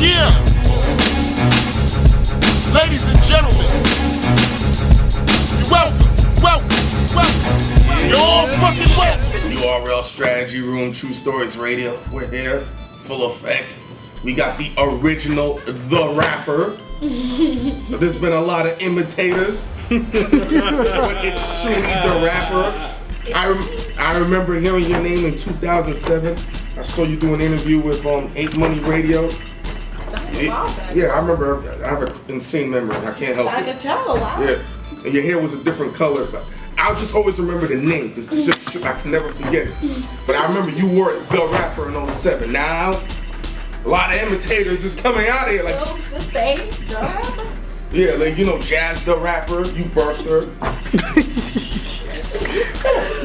Yeah. Ladies and gentlemen, you're welcome. You're all fucking welcome. The URL Strategy Room, True Stories Radio. We're here, full effect. We got the original, the rapper. There's been a lot of imitators, but it's Shooney, the rapper. I remember hearing your name in 2007. I saw you do an interview with 8 Money Radio. Yeah, I remember. I have an insane memory. I can't help it. I can tell. Wow. Yeah, and your hair was a different color, but I'll just always remember the name because it's just shit I can never forget it. But I remember you were the rapper in 07. Now, a lot of imitators is coming out of here. Like the same, the rapper? Yeah, like, you know, Jazz the rapper. You birthed her.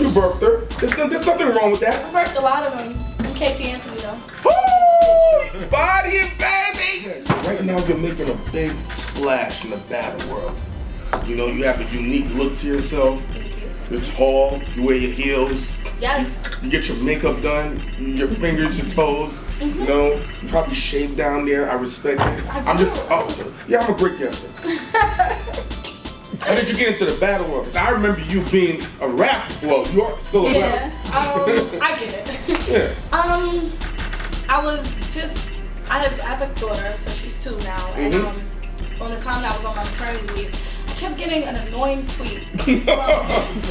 You birthed her. There's nothing wrong with that. I birthed a lot of them. I'm Casey Anthony though. Woo! Body and baby! Right now you're making a big splash in the battle world. You know, you have a unique look to yourself. You're tall, you wear your heels. Yes. You get your makeup done, your fingers, your toes. You know, you probably shave down there. I respect it. I'm a great guesser. How did you get into the battle world? Because I remember you being a rapper. Well, you're still a rapper. I get it. Yeah. I have a daughter, so she's 2 now, and on the time that I was on my maternity leave, I kept getting an annoying tweet from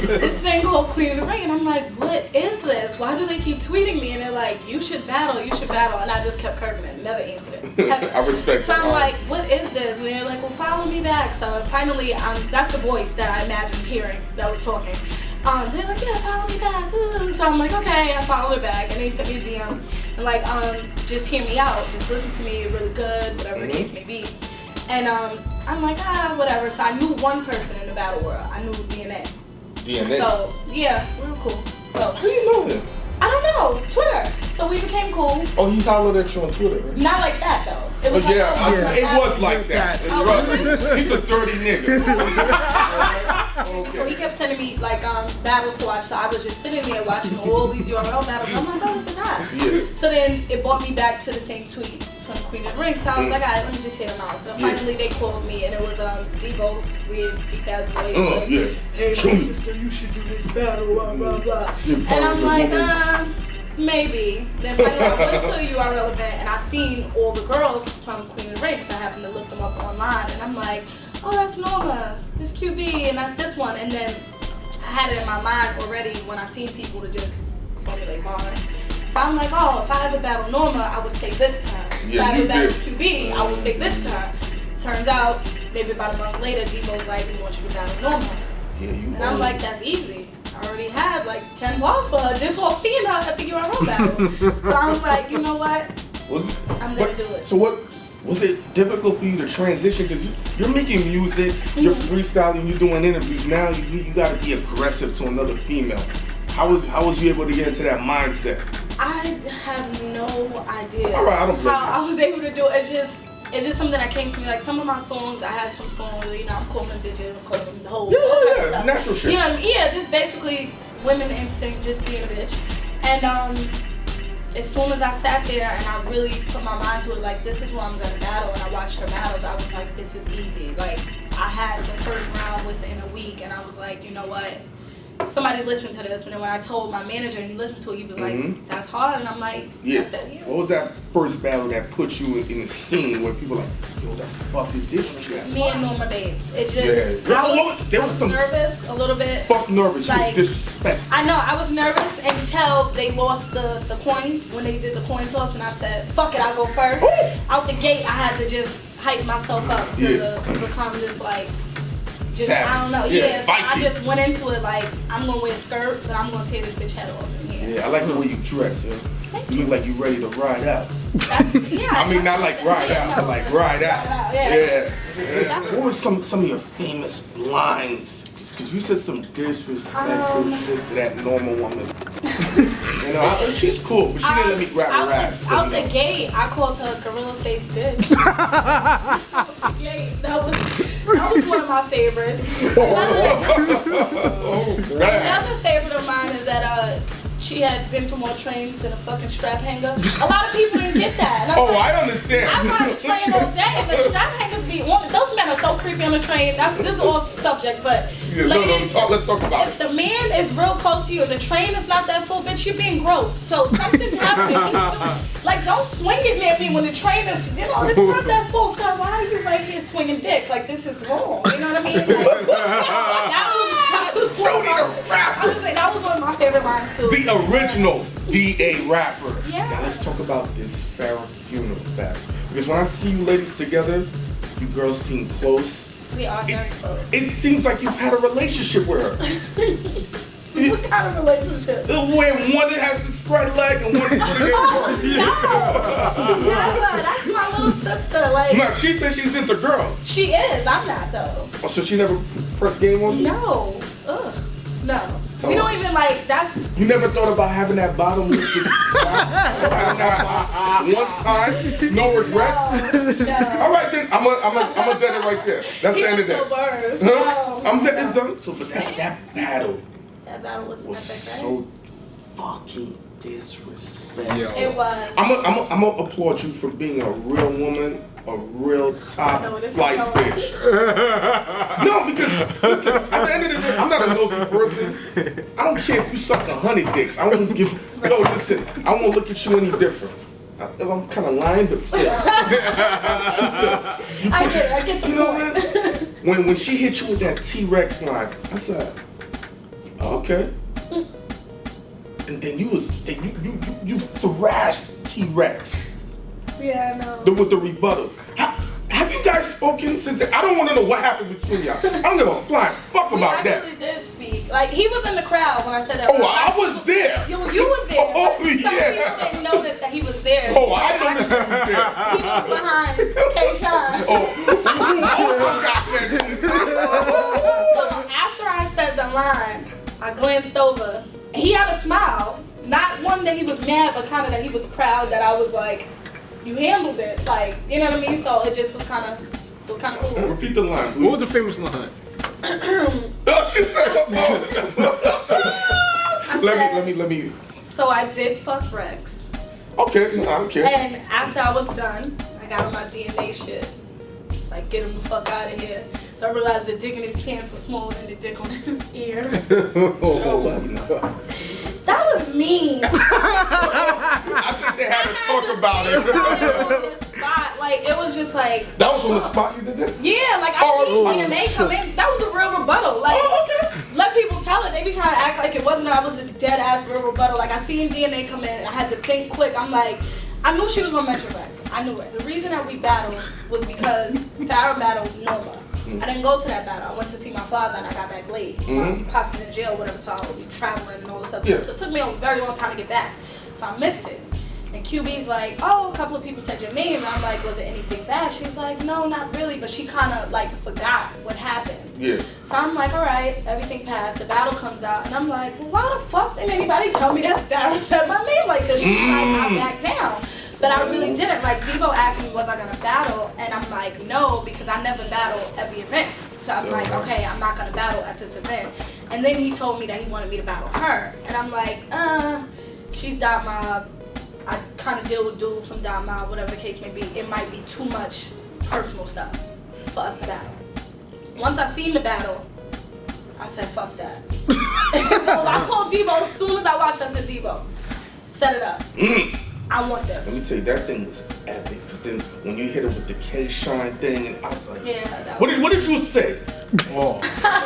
this thing called Queen of the Ring, and I'm like, what is this? Why do they keep tweeting me? And they're like, you should battle, and I just kept kirking it, never answered it. I respect that. So I'm like, what is this? And they're like, well, follow me back. So finally, that's the voice that I imagined hearing that was talking. So they're like, yeah, follow me back. So I'm like, okay, I followed her back, and they sent me a DM, and like, just hear me out, just listen to me, you're really good, whatever the case may be. And I'm like, whatever. So I knew one person in the battle world. I knew DNA. So yeah, real cool. So how do you know him? I don't know, Twitter. So we became cool. Oh, he hollered at you on Twitter, right? Not like that though. It was it was like that. Trust me, he's a dirty nigga. Okay. So he kept sending me like battles to watch. So I was just sitting there watching all these URL battles. I'm like, oh, this is hot. Yeah. So then it brought me back to the same tweet from Queen of the Ring. So I was like, alright, let me just hit him out. So finally they called me, and it was Devo's weird deep ass voice. Like, hey, sister, you should do this battle, blah blah blah. And I'm like, maybe. Then finally I went to a URL event, and I seen all the girls from Queen of the Ring, because I happened to look them up online, and I'm like, oh, that's Norma, it's QB, and that's this one. And then I had it in my mind already when I seen people to just formulate bars. So I'm like, oh, if I ever battle Norma, I would say this term. If I ever battle QB, I would say this term. Turns out, maybe about a month later, Debo's like, we want you to battle Norma. And I'm like, that's easy. I already had like 10 balls for her just while seeing her at the URL battle. So I'm like, you know what? I'm gonna do it. So what? Was it difficult for you to transition? Because you're making music, you're freestyling, you're doing interviews. Now you got to be aggressive to another female. How was you able to get into that mindset? I have no idea All right, I don't blame how I was able to do it. It's just something that came to me. Like some of my songs, I had some songs where, you know, I'm calling them bitches, I'm calling them the whole Yeah, natural shit. You know what I mean? Yeah, just basically women instinct, just being a bitch. And as soon as I sat there and I really put my mind to it, like, this is who I'm gonna battle, and I watched her battles, I was like, this is easy. Like, I had the first round within a week, and I was like, you know what? Somebody listened to this, and then when I told my manager and he listened to it, he was like, that's hard, and I'm like, I said, yeah. What was that first battle that put you in the scene where people were like, yo, the fuck is this shit? Me and Norma Babes. It just, I was nervous a little bit. Fuck nervous, like, you was disrespectful. I know, I was nervous until they lost the coin, when they did the coin toss, and I said, fuck it, I'll go first. Out the gate, I had to just hype myself up to become this, like, just, savage. I don't know, so I just went into it like, I'm gonna wear a skirt, but I'm gonna tear this bitch head off in here. Yeah, I like the way you dress, yo. You look like you ready to ride out. That's, I mean, not like ride out, but like ride out. Yeah. What were some of your famous lines? Because you said some disrespectful shit to that normal woman. You know, she's cool, but she didn't let me grab her ass. Out the gate, I called her a gorilla face bitch. Out the gate, that was one of my favorites. Another favorite of mine is that she had been through more trains than a fucking strap hanger. A lot of people didn't get that. And Oh, I understand. I ride the train all day, and the strap hangers be on. Those men are so creepy on the train. This is off subject, but Yeah, ladies, let's talk about if it. the man is real close to you, and the train is not that full, bitch, you're being groped. So something's happening. Like, don't swing it near me when the train is, it's not that full. So why are you right here swinging dick? Like, this is wrong. You know what I mean? Like, that was Shooney the rapper. I was saying, that was one of my favorite lines too. The original DA rapper. Yeah. Now let's talk about this Phara funeral battle. Because when I see you ladies together, you girls seem close. We are very close. It seems like you've had a relationship with her. What kind of relationship? Where one has to spread leg and one is gonna get work. No, never. That's my little sister. Like, No, she says she's into girls. she is. I'm not though. Oh, so she never pressed game on you? No. Ugh. No. Oh. We don't even like. That's. You never thought about having that bottom lip just having that box one time, no regrets? No. All right then, I'm a dead it right there. That's the end of that. Worse. Huh? No. I'm dead. It's done. So, but that battle That battle was epic, so fucking disrespectful. Yo. right? It was. I'm gonna applaud you for being a real woman, a real top know, this is flight so- bitch. No, because listen, at the end of the day, I'm not a nosy person. I don't care if you suck 100 dicks. I won't give. Yo, listen, I won't look at you any different. I'm kind of lying, but still. I get the You know point. what? When she hit you with that T-Rex line, I said, okay. And then you thrashed T-Rex. Yeah, no. With the rebuttal. Have you guys spoken since then? I don't want to know what happened between y'all. I don't give a flying fuck We about that. actually did speak. Like, he was in the crowd when I said that. Oh, I was there. You were there. Oh, but some yeah. people didn't notice that he was there. Oh, I noticed he was there. He was behind K-Shine. Oh, forgot that. So after I said the line, I glanced over. He had a smile. Not one that he was mad, but kind of that he was proud that I was like, you handled it. Like, you know what I mean? So it just was kind of cool. Repeat the line, please. What was the famous line? Oh, she said, let me. So I did fuck Rex. Okay, I don't care. And after I was done, I got on my DNA shit. Like, get him the fuck out of here. So I realized the dick in his pants was smaller than the dick on his ear. Oh, well, you know. That was mean. I think they had to talk about it. On the spot. Like, it was just like. That was on the spot you did that? Yeah, like, I seen DNA come in. That was a real rebuttal. Like, let people tell it. They be trying to act like it wasn't. I was a dead ass real rebuttal. Like, I seen DNA come in. I had to think quick. I'm like, I knew she was gonna mention Rex. I knew it. The reason that we battled was because Phara battled Nova. I didn't go to that battle. I went to see my father and I got back late. Pops is in jail, whatever, so I would be traveling and all this stuff. Yeah. So it took me a very long time to get back. So I missed it. And QB's like, oh, a couple of people said your name. And I'm like, was it anything bad? She's like, no, not really. But she kind of like forgot what happened. Yeah. So I'm like, all right, everything passed. The battle comes out. And I'm like, well, why the fuck didn't anybody tell me that Phara said my name? Like, because she's like, I backed down. But I really didn't. Like, Debo asked me, was I going to battle? And I'm like, no, because I never battle every event. So I'm like, okay, I'm not going to battle at this event. And then he told me that he wanted me to battle her. And I'm like, she's Dot Mob. I kind of deal with dudes from Dot Mob, whatever the case may be. It might be too much personal stuff for us to battle. Once I seen the battle, I said, fuck that. So I called Debo as soon as I watched. I said, Debo, set it up. I want this. Let me tell you, that thing was epic. Because then when you hit it with the K-Shine thing, and I was like, Yeah. That what did you say? Oh,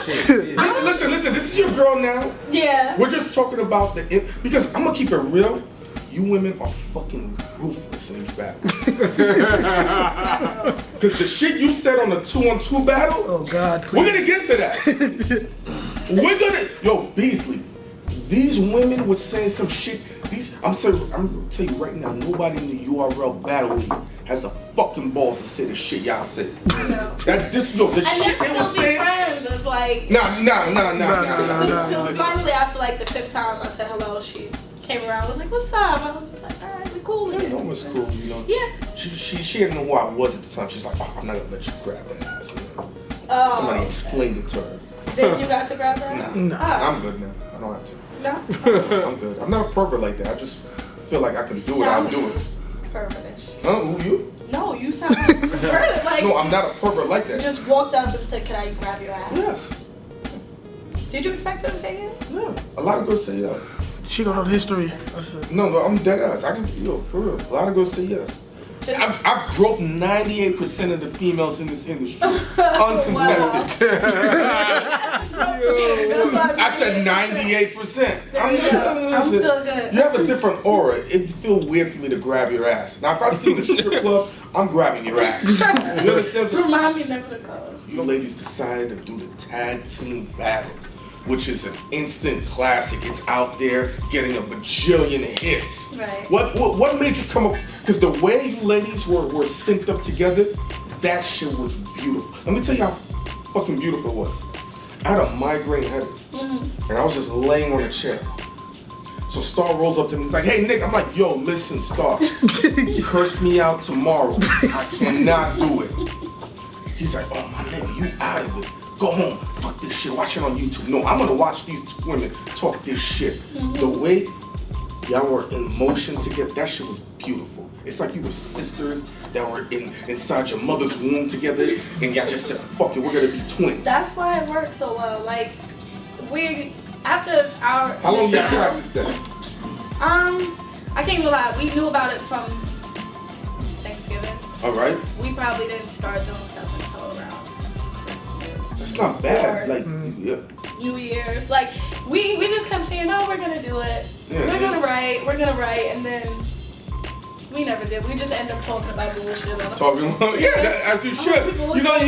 shit. Listen, this is your girl now. Yeah. We're just talking about because I'm going to keep it real. You women are fucking ruthless in these battles. Because the shit you said on the 2-on-2 battle, Oh God, we're please. gonna get to that. Yo, Beasley, these women were saying some shit. I'm gonna tell you right now, nobody in the URL battle league has the fucking balls to say the shit y'all said. No. The And shit then they were still be saying. friends. It's like. Nah. Finally, after like the 5th time I said hello, she came around, was like, what's up? I was just like, alright, we cool You again. know what's cool, you know? Yeah. She didn't know who I was at the time. She's like, oh, I'm not gonna let you grab that ass. You know? Oh. Somebody explained it to her. Then you got to grab her? Nah, Oh. I'm good now. I don't have to. No. I'm good. I'm not a pervert like that. I just feel like I can do it. I'll do it. Pervertish. Huh? Who, you? No, you sound perverted. Like, No, I'm not a pervert like that. You just walked up and said, "Can I grab your ass?" Yes. Did you expect her to say yes? Yeah. A lot of girls say yes. She don't know the history. No, I'm dead ass. I can, for real. A lot of girls say yes. I've groped 98% of the females in this industry. Uncontested. I said 98%. I'm still good. You have a different aura. It'd feel weird for me to grab your ass. Now, if I see you in a strip club, I'm grabbing your ass. You understand? Remind me never to go. You ladies decided to do the tag team battle, which is an instant classic. It's out there getting a bajillion hits. Right. What made you come up? Because the way you ladies were synced up together, that shit was beautiful. Let me tell you how fucking beautiful it was. I had a migraine headache, and I was just laying on a chair. So Star rolls up to me. He's like, "Hey Nick," I'm like, "Yo, listen, Star, curse me out tomorrow. I cannot do it." He's like, "Oh my nigga, you out of it. Go home. Fuck this shit. Watch it on YouTube." No, I'm gonna watch these two women talk this shit. The way y'all were in motion together, that shit was beautiful. It's like you were sisters that were inside your mother's womb together, and y'all just said, "Fuck it, we're gonna be twins." That's why it worked so well. Like, after our. How long y'all practiced that? I can't even lie. We knew about it from Thanksgiving. All right. We probably didn't start doing stuff until around Christmas. That's not bad. Like, yeah. New Year's. Like, we just kept saying, "No, we're gonna do it. Yeah, we're gonna write, and then we never did. We just end up talking about bullshit on the Talking about, as you should. You know,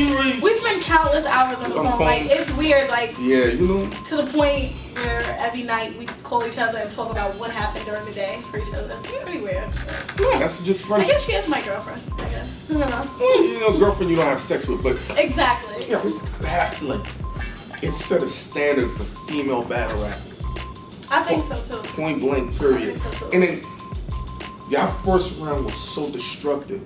we spend countless hours on the phone. Like, it's weird. Like, yeah, you know, to the point where every night we call each other and talk about what happened during the day for each other. It's pretty weird. Yeah, that's just funny. I guess she is my girlfriend. I guess. I don't know. Well, you know, girlfriend you don't have sex with, but Exactly. yeah, it's bad. Like, it set a standard for female battle rap. I think so too. Point blank, period. I think so too. And then, y'all first round was so destructive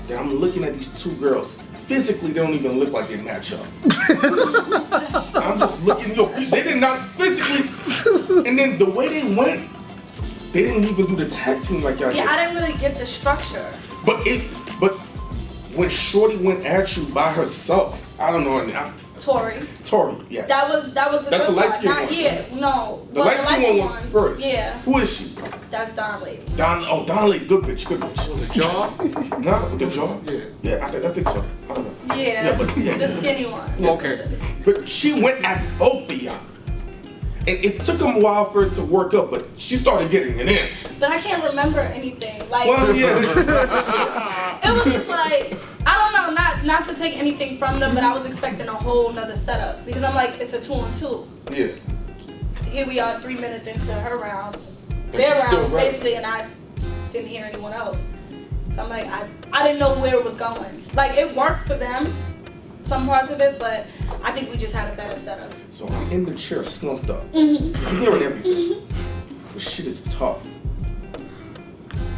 that I'm looking at these two girls. Physically, they don't even look like they match up. I'm just looking, they did not physically. And then the way they went, they didn't even do the tag team like y'all did. Yeah, I didn't really get the structure. But when Shorty went at you by herself, I don't know. Tori, yes. That was the That's good the light part. skin Not one. yet. No. The light skin one went first. Yeah. Who is she? That's Don Lady. Don Lady, good bitch. The jaw? No, with the jaw? Yeah. Yeah, I think so. I don't know. Yeah. Yeah, The skinny one. Okay. But she went at both of y'all. And it took them a while for it to work up, but she started getting it in. But I can't remember anything. Like, Well, yeah. it was just like, I don't know, not to take anything from them, but I was expecting a whole nother setup. Because I'm like, it's a 2-on-2. Yeah. Here we are 3 minutes into her round. But Their she's still round, right. basically, and I didn't hear anyone else. So I'm like, I didn't know where it was going. Like, it worked for them, some parts of it, but I think we just had a better setup. So I'm in the chair slumped up. I'm hearing everything. The shit is tough.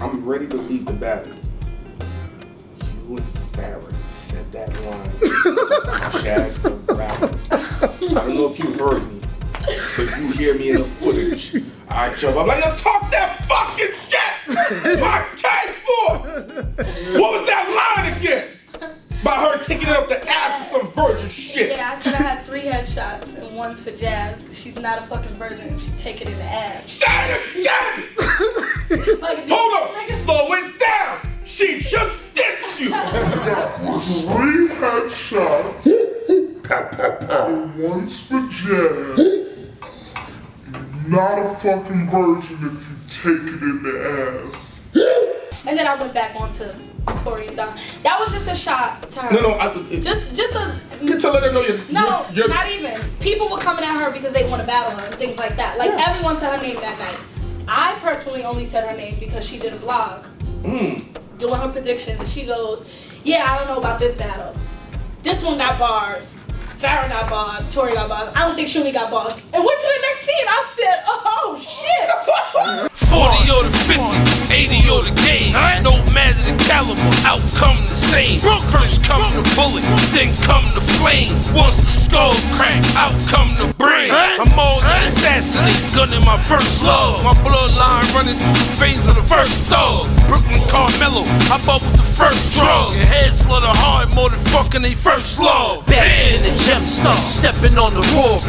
I'm ready to leave the battle. You and Phara said that line. Chaz the rapper. I don't know if you heard me, but you hear me in the footage. I jump up like, "Yo, talk that fucking shit! That's what I came for!" What was that line again? About her taking it up the ass of some virgin shit. Yeah, I said I had 3 headshots and one's for Jazz. She's not a fucking virgin if she take it in the ass. Say it again! Like, Hold on, slow it down. She just dissed you. 3 headshots. And one's for Jazz. You're not a fucking virgin if you take it in the ass. And then I went back on to Tori and Don. That was just a shot to her. No, just a. Get to let her know you're. No, you're, not even. People were coming at her because they want to battle her and things like that. Like, everyone said her name that night. I personally only said her name because she did a blog doing her predictions, and she goes, "Yeah, I don't know about this battle. This one got bars. Phara got bars. Tori got bars. I don't think Shooney got bars." And went to the next scene. I said, "Oh shit." 40 or the 50, 80 or the game. No man matter the caliber, out come the same. First come the bullet, then come the flame. Once the skull crack, out come the brain. I'm more than assassinate, gunning my first love. My bloodline running through the veins of the first dog. Brooklyn Carmelo, I bought with the first drug. Your head slaughter hard more than fucking they first love. Back in the gem star, stepping on the roar.